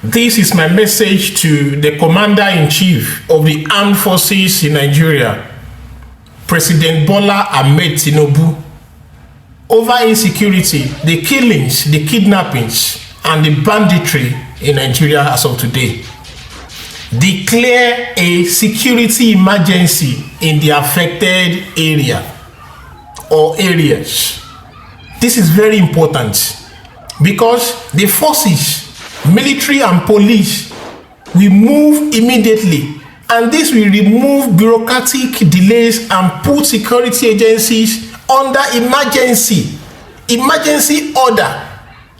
This is my message to the Commander-in-Chief of the Armed Forces in Nigeria, President Bola Ahmed Tinubu, over insecurity, the killings, the kidnappings, and the banditry in Nigeria as of today. Declare a security emergency in the affected area or areas. This is very important because the forces, military and police, will move immediately, and this will remove bureaucratic delays and put security agencies under emergency order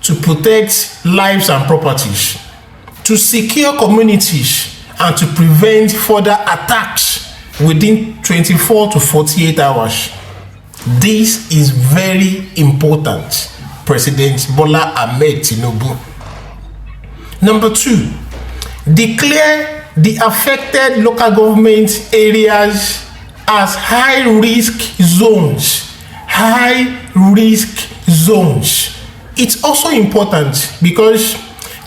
to protect lives and properties, to secure communities, and to prevent further attacks within 24 to 48 hours. This is very important, President Bola Ahmed Tinubu. Number 2, declare the affected local government areas as high-risk zones. High-risk zones. It's also important because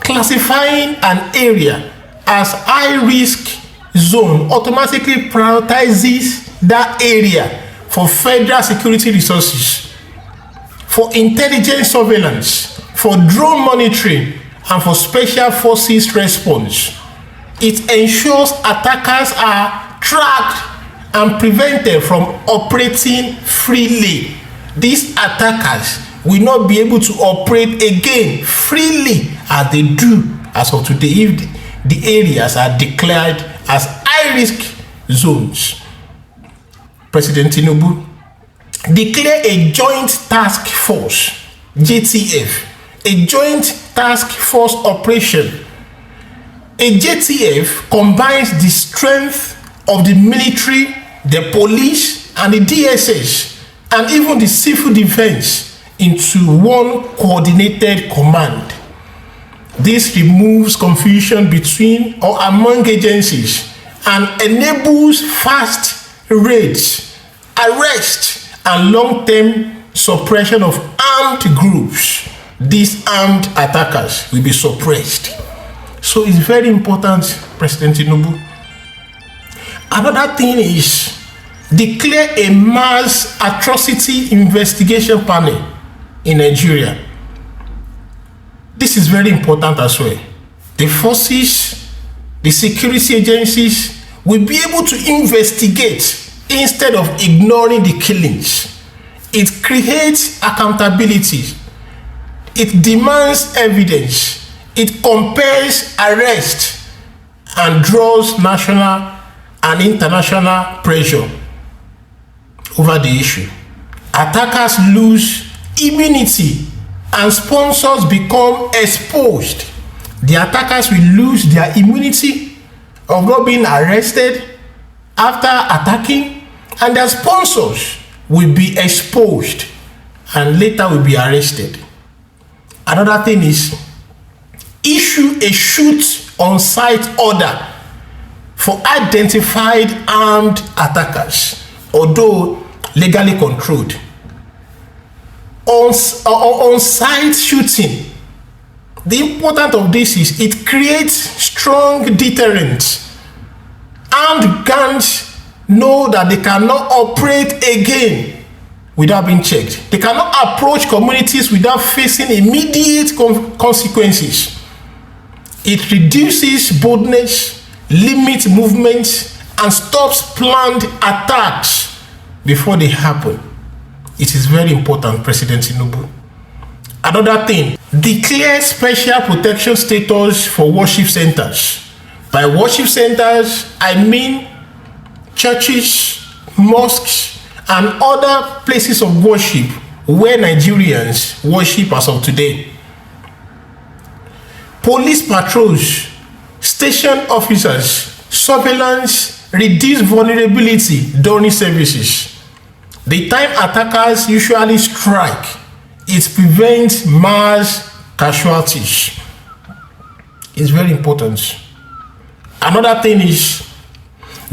classifying an area as high-risk zone automatically prioritizes that area for federal security resources, for intelligence surveillance, for drone monitoring, and for special forces response. It ensures attackers are tracked and prevented from operating freely. These attackers will not be able to operate again freely as they do as of today if the areas are declared as high-risk zones. President Tinubu, declare a joint task force, JTF, a joint task force operation. A JTF combines the strength of the military, the police, and the DSS, and even the civil defense into one coordinated command. This removes confusion between or among agencies and enables fast raids, arrest, and long-term suppression of armed groups. These armed attackers will be suppressed. So it's very important, President Tinubu. Another thing is declare a mass atrocity investigation panel in Nigeria. This is very important as well. The forces, the security agencies will be able to investigate instead of ignoring the killings. It creates accountability. It demands evidence. It compels arrest and draws national and international pressure over the issue. Attackers lose immunity and sponsors become exposed. The attackers will lose their immunity of not being arrested after attacking, and their sponsors will be exposed and later will be arrested. Another thing is issue a shoot on sight order for identified armed attackers, although legally controlled. On-site shooting, the importance of this is it creates strong deterrent. Armed gangs know that they cannot operate again without being checked. They cannot approach communities without facing immediate consequences. It reduces boldness, limits movements, and stops planned attacks before they happen. It is very important, President Tinubu. Another thing, declare special protection status for worship centers. By worship centers, I mean churches, mosques, and other places of worship where Nigerians worship as of today. Police patrols, station officers, surveillance, reduce vulnerability during services. The time attackers usually strike, it prevents mass casualties. It's very important. Another thing is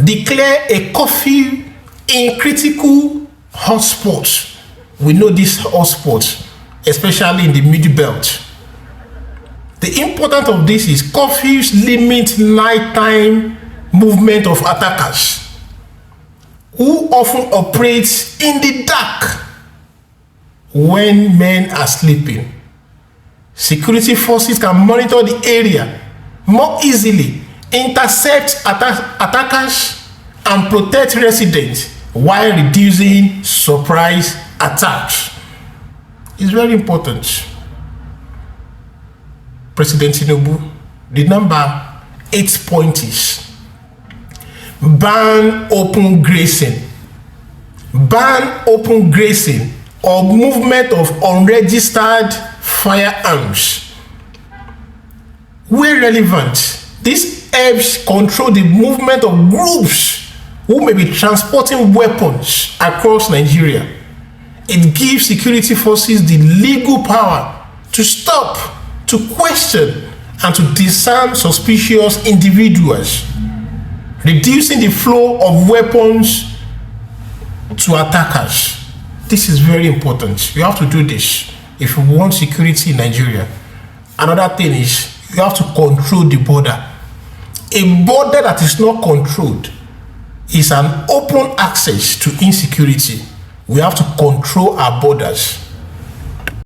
declare a curfew in critical hotspots. We know these hotspots, especially in the Middle Belt. The importance of this is curfews limit nighttime movement of attackers who often operate in the dark when men are sleeping. Security forces can monitor the area more easily, intercept attackers, and protect residents while reducing surprise attacks. It's very important. President Tinubu, the number 8 point is ban open grazing. Ban open grazing or movement of unregistered firearms. Where relevant, this helps control the movement of groups who may be transporting weapons across Nigeria. It gives security forces the legal power to stop, to question, and to disarm suspicious individuals, reducing the flow of weapons to attackers. This is very important. You have to do this if you want security in Nigeria. Another thing is you have to control the border. A border that is not controlled is an open access to insecurity. We have to control our borders.